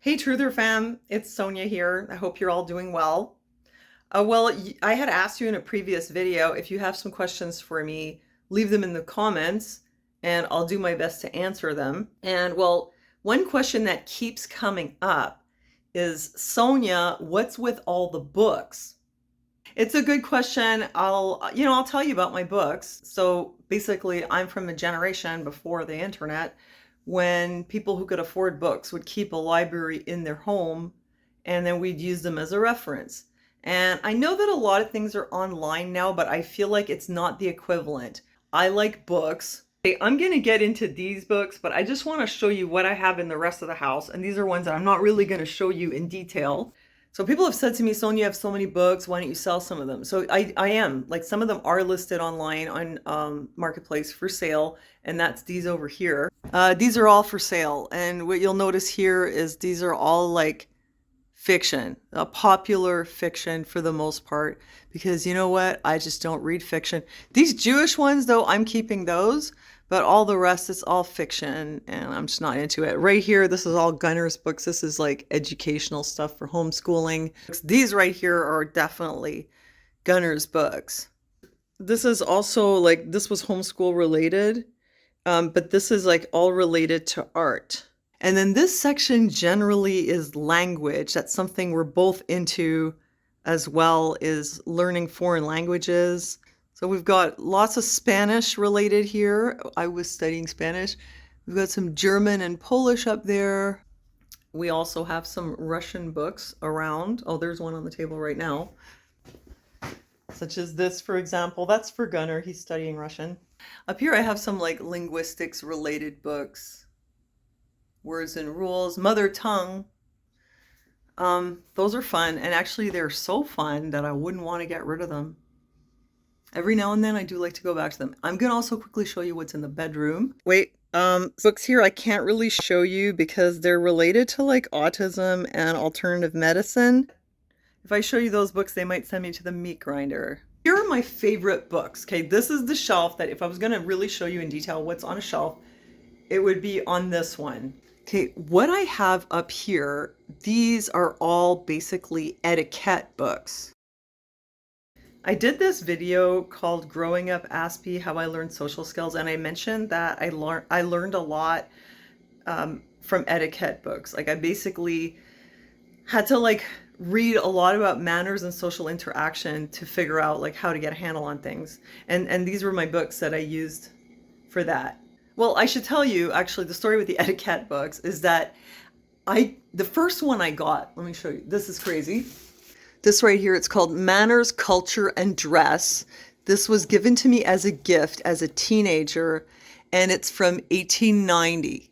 Hey Truther fam, it's Sonia here. I hope you're all doing well. I had asked you in a previous video if you have some questions for me, leave them in the comments and I'll do my best to answer them. One question that keeps coming up is, Sonia, what's with all the books? It's a good question. I'll tell you about my books. So basically, I'm from a generation before the internet when people who could afford books would keep a library in their home and then we'd use them as a reference. And I know that a lot of things are online now, but I feel like it's not the equivalent. I like books. Okay, I'm going to get into these books, but I just want to show you what I have in the rest of the house. And these are ones that I'm not really going to show you in detail. So people have said to me, Sonia, you have so many books, why don't you sell some of them? So I am. Like, some of them are listed online on Marketplace for sale, and that's these over here. These are all for sale, and what you'll notice here is these are all like fiction, popular fiction for the most part, because you know what? I just don't read fiction. These Jewish ones, though, I'm keeping those, but all the rest is all fiction, and I'm just not into it. Right here, this is all Gunner's books. This is like educational stuff for homeschooling. These right here are definitely Gunner's books. This is also like, this was homeschool related, but this is like all related to art. And then this section generally is language. That's something we're both into, as well as learning foreign languages. So we've got lots of Spanish related here. I was studying Spanish. We've got some German and Polish up there. We also have some Russian books around. Oh, there's one on the table right now. Such as this, for example. That's for Gunnar. He's studying Russian. Up here I have some like linguistics related books. Words and rules, mother tongue. Those are fun, and actually they're so fun that I wouldn't want to get rid of them. Every now and then I do like to go back to them. I'm gonna also quickly show you what's in the bedroom. Wait, books here I can't really show you because they're related to like autism and alternative medicine. If I show you those books, they might send me to the meat grinder. Here are my favorite books. Okay, this is the shelf that if I was gonna really show you in detail what's on a shelf, it would be on this one. Okay, what I have up here, these are all basically etiquette books. I did this video called Growing Up Aspie, How I Learned Social Skills, and I mentioned that I learned a lot from etiquette books. Like, I basically had to like read a lot about manners and social interaction to figure out like how to get a handle on things. And these were my books that I used for that. Well, I should tell you, actually, the story with the etiquette books is that the first one I got, let me show you, this is crazy. This right here, it's called Manners, Culture, and Dress. This was given to me as a gift as a teenager, and it's from 1890.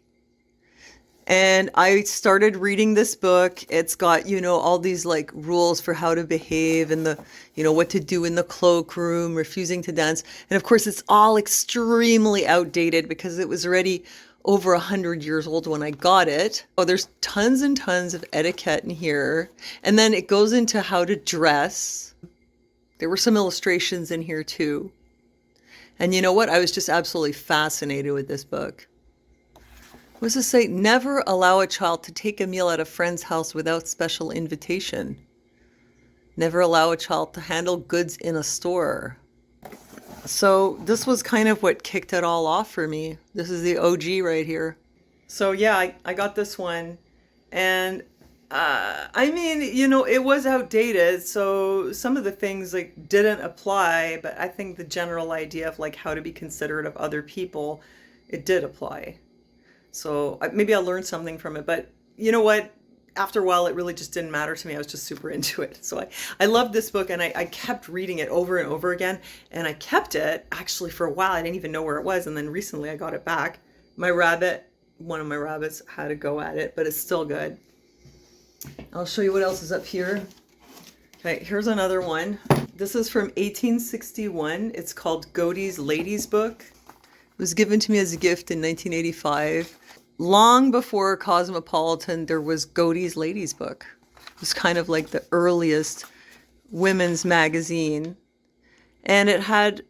And I started reading this book. It's got, all these like rules for how to behave and what to do in the cloakroom, refusing to dance. And of course, it's all extremely outdated because it was already over 100 years old when I got it. Oh, there's tons and tons of etiquette in here. And then it goes into how to dress. There were some illustrations in here too. And you know what? I was just absolutely fascinated with this book. What does it say? Never allow a child to take a meal at a friend's house without special invitation. Never allow a child to handle goods in a store. So this was kind of what kicked it all off for me. This is the OG right here. So yeah, I got this one. And I mean, it was outdated. So some of the things like didn't apply, but I think the general idea of like how to be considerate of other people, it did apply. So maybe I learned something from it, but you know what? After a while, it really just didn't matter to me. I was just super into it. So I loved this book, and I kept reading it over and over again. And I kept it actually for a while. I didn't even know where it was. And then recently I got it back. One of my rabbits had a go at it, but it's still good. I'll show you what else is up here. Okay, here's another one. This is from 1861. It's called Godey's Ladies Book. It was given to me as a gift in 1985. Long before Cosmopolitan, there was Godey's Ladies Book. It was kind of like the earliest women's magazine. And it had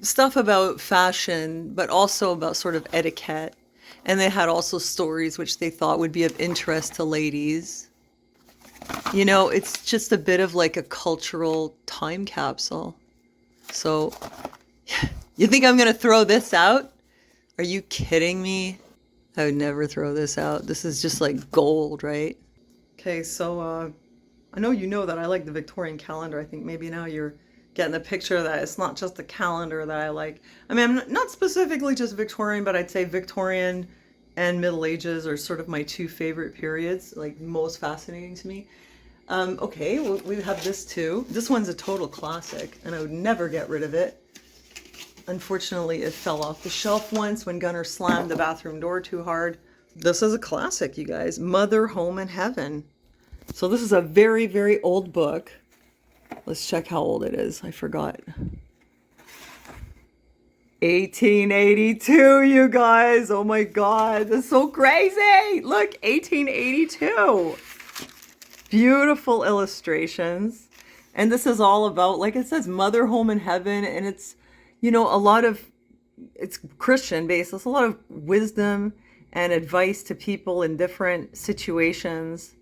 stuff about fashion, but also about sort of etiquette. And they had also stories which they thought would be of interest to ladies. You know, it's just a bit of like a cultural time capsule. So, you think I'm going to throw this out? Are you kidding me? I would never throw this out. This is just like gold, right? Okay, so I know you know that I like the Victorian calendar. I think maybe now you're getting the picture that it's not just the calendar that I like. I mean, I'm not specifically just Victorian, but I'd say Victorian and Middle Ages are sort of my two favorite periods, like most fascinating to me. Okay, well, we have this too. This one's a total classic, and I would never get rid of it. Unfortunately, it fell off the shelf once when Gunnar slammed the bathroom door too hard. This is a classic, you guys. Mother, Home, and Heaven. So this is a very, very old book. Let's check how old it is. I forgot. 1882, you guys. Oh my God. That's so crazy. Look, 1882. Beautiful illustrations. And this is all about, like it says, Mother, Home, and Heaven. And it's, you know, it's Christian based. It's a lot of wisdom and advice to people in different situations.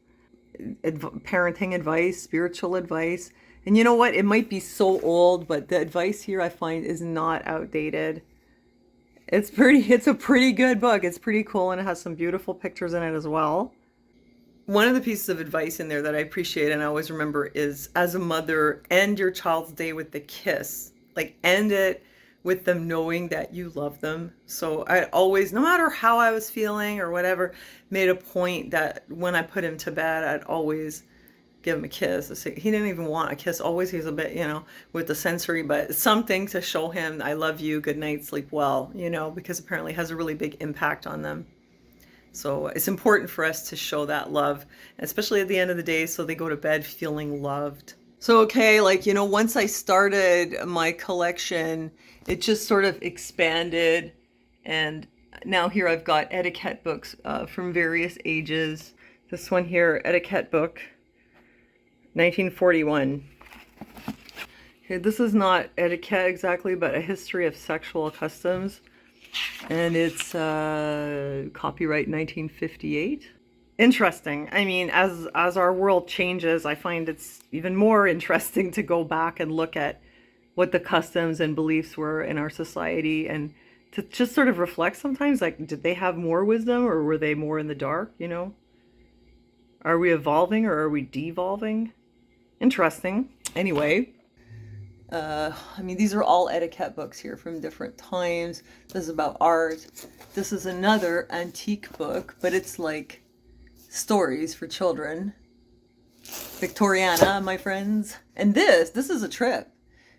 Parenting advice, spiritual advice. And you know what? It might be so old, but the advice here I find is not outdated. It's a pretty good book. It's pretty cool, and it has some beautiful pictures in it as well. One of the pieces of advice in there that I appreciate and I always remember is, as a mother, end your child's day with a kiss. Like, end it with them knowing that you love them. So I always, no matter how I was feeling or whatever, made a point that when I put him to bed, I'd always give him a kiss. He didn't even want a kiss. Always, he was a bit, you know, with the sensory, but something to show him, I love you, good night, sleep well, you know, because apparently it has a really big impact on them. So it's important for us to show that love, especially at the end of the day, so they go to bed feeling loved. So, okay, like, you know, once I started my collection, it just sort of expanded. And now here I've got etiquette books from various ages. This one here, etiquette book, 1941. Okay, this is not etiquette exactly, but a history of sexual customs. And it's copyright 1958. Interesting. I mean, as our world changes, I find it's even more interesting to go back and look at what the customs and beliefs were in our society, and to just sort of reflect sometimes, like, did they have more wisdom or were they more in the dark, you know? Are we evolving or are we devolving? Interesting. Anyway, I mean, these are all etiquette books here from different times. This is about art. This is another antique book, but it's like stories for children. Victoriana, my friends. And this is a trip.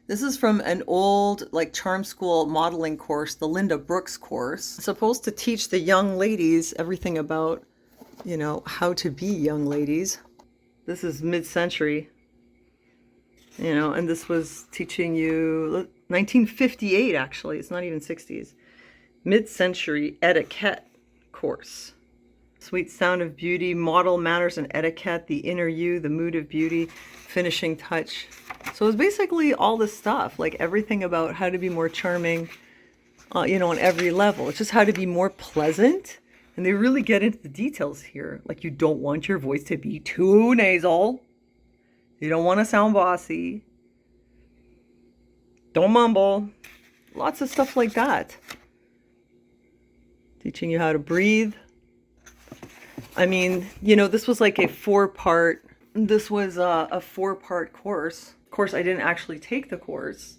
This is from an old, like, charm school modeling course, the Linda Brooks course. It's supposed to teach the young ladies everything about, you know, how to be young ladies. This is mid-century, you know, and this was teaching you 1958, actually. It's not even 60s. Mid-century etiquette course. Sweet Sound of Beauty, Model Manners and Etiquette, The Inner You, The Mood of Beauty, Finishing Touch. So it's basically all this stuff, like everything about how to be more charming, you know, on every level. It's just how to be more pleasant. And they really get into the details here. Like, you don't want your voice to be too nasal. You don't want to sound bossy. Don't mumble. Lots of stuff like that. Teaching you how to breathe. I mean, you know, this was like a four-part course. Of course, I didn't actually take the course.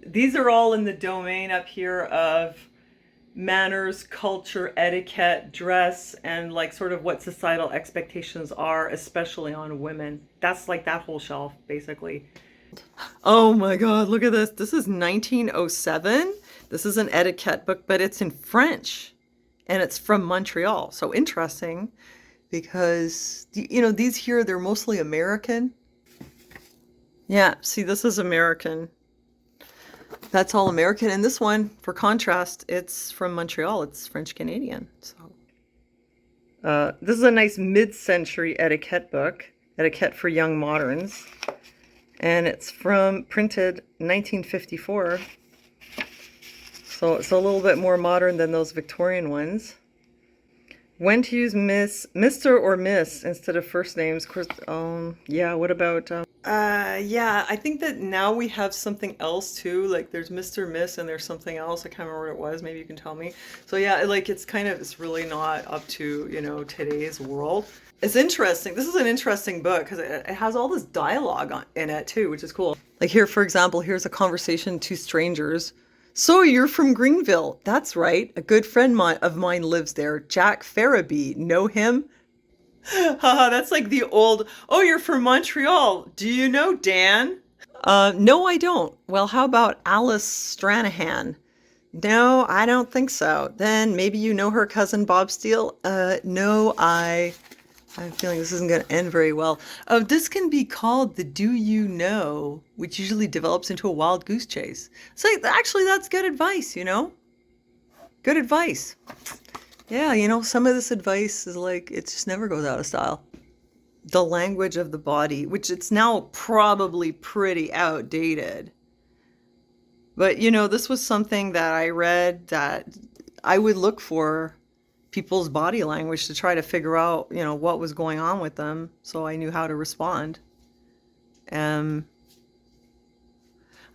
These are all in the domain up here of manners, culture, etiquette, dress, and like sort of what societal expectations are, especially on women. That's like that whole shelf, basically. Oh my God, look at this. This is 1907. This is an etiquette book, but it's in French. And it's from Montreal. So interesting, because, you know, these here, they're mostly American. Yeah, see, this is American. That's all American. And this one, for contrast, it's from Montreal. It's French-Canadian. So this is a nice mid-century etiquette book, Etiquette for Young Moderns. And it's printed 1954. So it's a little bit more modern than those Victorian ones. When to use Mr. or Miss instead of first names. Of course, yeah, what about, yeah, I think that now we have something else too. Like there's Mr. Miss and there's something else. I can't remember what it was. Maybe you can tell me. So yeah, like it's really not up to, today's world. It's interesting. This is an interesting book because it has all this dialogue in it too, which is cool. Like here, for example, here's a conversation, two strangers. So you're from Greenville. That's right. A good friend of mine lives there. Jack Farabee. Know him? Haha, that's like the old, oh, you're from Montreal. Do you know Dan? No, I don't. Well, how about Alice Stranahan? No, I don't think so. Then maybe you know her cousin Bob Steele? No, I'm feeling this isn't going to end very well. This can be called the do you know, which usually develops into a wild goose chase. So actually, that's good advice, Good advice. Yeah, some of this advice is like, it just never goes out of style. The language of the body, which it's now probably pretty outdated. But, this was something that I read that I would look for people's body language to try to figure out, what was going on with them so I knew how to respond. I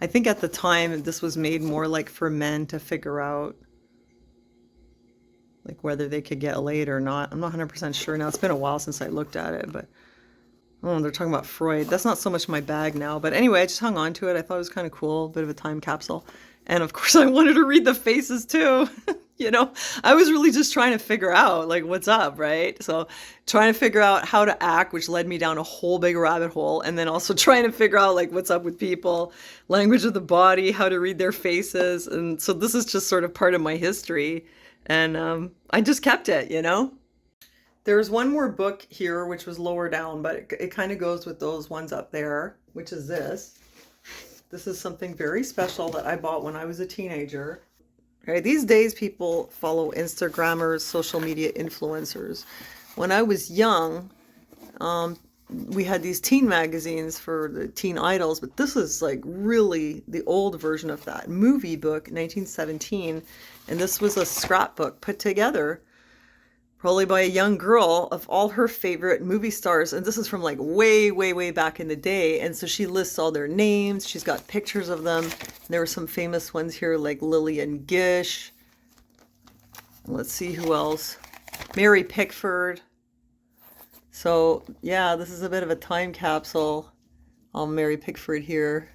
think at the time this was made more like for men to figure out like whether they could get laid or not. I'm not 100% sure now. It's been a while since I looked at it, but oh, they're talking about Freud. That's not so much my bag now, but anyway, I just hung on to it. I thought it was kind of cool, a bit of a time capsule. And of course I wanted to read the faces too. I was really just trying to figure out like what's up, right? So trying to figure out how to act, which led me down a whole big rabbit hole. And then also trying to figure out like what's up with people, language of the body, how to read their faces. And so this is just sort of part of my history. And I just kept it, There's one more book here, which was lower down, but it kind of goes with those ones up there, which is this. This is something very special that I bought when I was a teenager. Right, these days people follow Instagrammers, social media influencers. When I was young, we had these teen magazines for the teen idols, but this is like really the old version of that. Movie book, 1917, and this was a scrapbook put together probably by a young girl of all her favorite movie stars. And this is from like way, way, way back in the day. And so she lists all their names. She's got pictures of them. And there were some famous ones here like Lillian Gish. Let's see who else. Mary Pickford. So yeah, this is a bit of a time capsule. Mary Pickford here.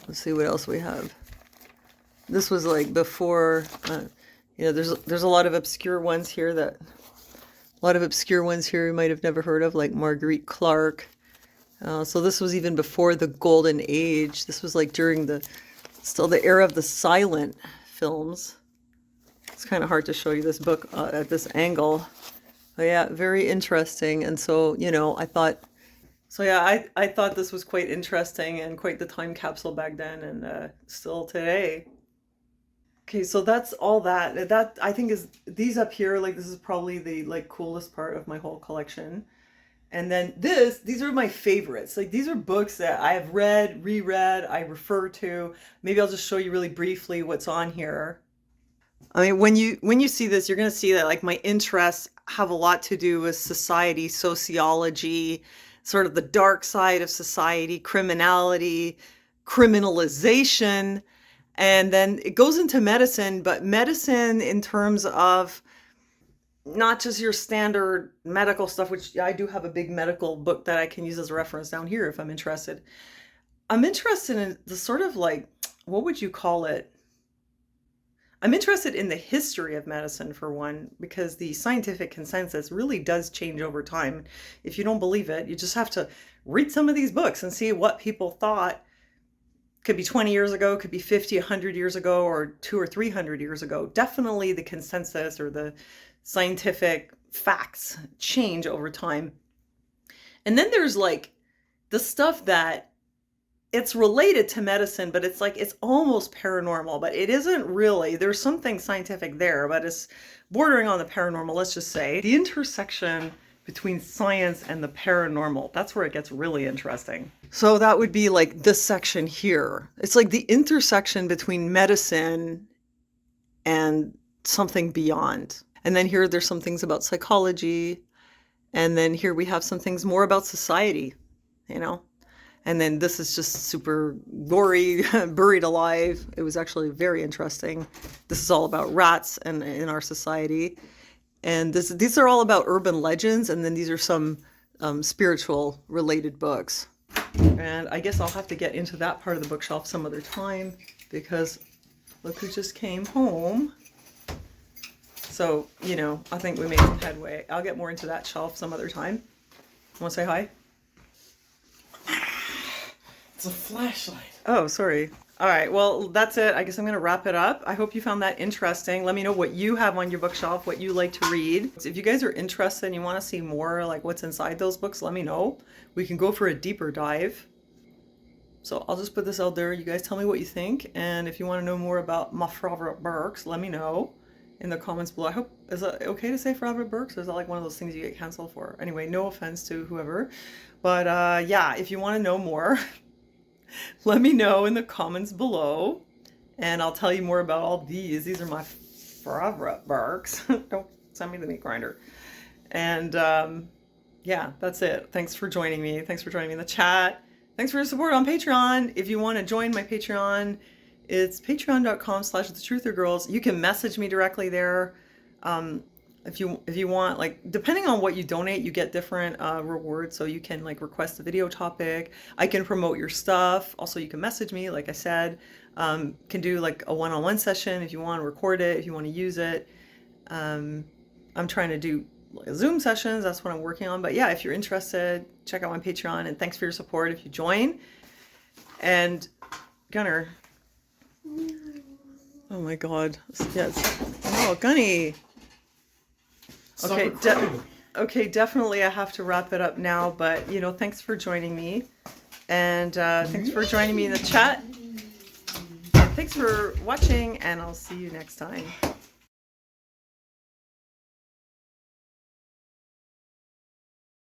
Let's see what else we have. This was like before, there's a lot of obscure ones here you might have never heard of, like Marguerite Clark. So this was even before the golden age. This was like during still the era of the silent films. It's kind of hard to show you this book at this angle. But yeah, very interesting. And so, I thought this was quite interesting and quite the time capsule back then and still today. Okay, so that's all that. That I think is these up here, like this is probably the like coolest part of my whole collection. And then these are my favorites. Like these are books that I have read, reread, I refer to. Maybe I'll just show you really briefly what's on here. I mean, when you see this, you're going to see that like my interests have a lot to do with society, sociology, sort of the dark side of society, criminality, criminalization. And then it goes into medicine, but medicine in terms of not just your standard medical stuff, which I do have a big medical book that I can use as a reference down here if I'm interested. I'm interested in the sort of like, what would you call it? I'm interested in the history of medicine for one, because the scientific consensus really does change over time. If you don't believe it, you just have to read some of these books and see what people thought. Could be 20 years ago, could be 50, 100 years ago, or 200 or 300 years ago. Definitely the consensus or the scientific facts change over time. And then there's like the stuff that it's related to medicine, but it's like it's almost paranormal, but it isn't really. There's something scientific there, but it's bordering on the paranormal, let's just say. The intersection between science and the paranormal, that's where it gets really interesting. So that would be like this section here. It's like the intersection between medicine and something beyond. And then here there's some things about psychology. And then here we have some things more about society, you know. And then this is just super gory, buried alive. It was actually very interesting. This is all about rats and in our society. And these are all about urban legends. And then these are some spiritual related books. And I guess I'll have to get into that part of the bookshelf some other time, because look who just came home. So, you know, I think we made some headway. I'll get more into that shelf some other time. Want to say hi? It's a flashlight. Oh, sorry. All right, well, that's it. I guess I'm going to wrap it up. I hope you found that interesting. Let me know what you have on your bookshelf, what you like to read. If you guys are interested and you want to see more, like what's inside those books, let me know. We can go for a deeper dive. So I'll just put this out there. You guys tell me what you think. And if you want to know more about my favorite books, let me know in the comments below. I hope, is it okay to say favorite books? Or is that like one of those things you get canceled for? Anyway, no offense to whoever. But yeah, if you want to know more, let me know in the comments below, and I'll tell you more about all these. These are my favorite books. Don't send me the meat grinder. And yeah, that's it. Thanks for joining me. Thanks for joining me in the chat. Thanks for your support on Patreon. If you want to join my Patreon, it's patreon.com/thetruthorgirls. You can message me directly there. If you want, like, depending on what you donate, you get different rewards. So you can like request a video topic. I can promote your stuff. Also, you can message me, like I said. Can do like a one-on-one session if you want to record it, if you want to use it. I'm trying to do Zoom sessions. That's what I'm working on. But yeah, if you're interested, check out my Patreon. And thanks for your support if you join. And Gunner. Oh my God. Yes. Oh, Gunny. Okay, definitely I have to wrap it up now, but you know, thanks for joining me, and thanks for joining me in the chat, and thanks for watching, and I'll see you next time.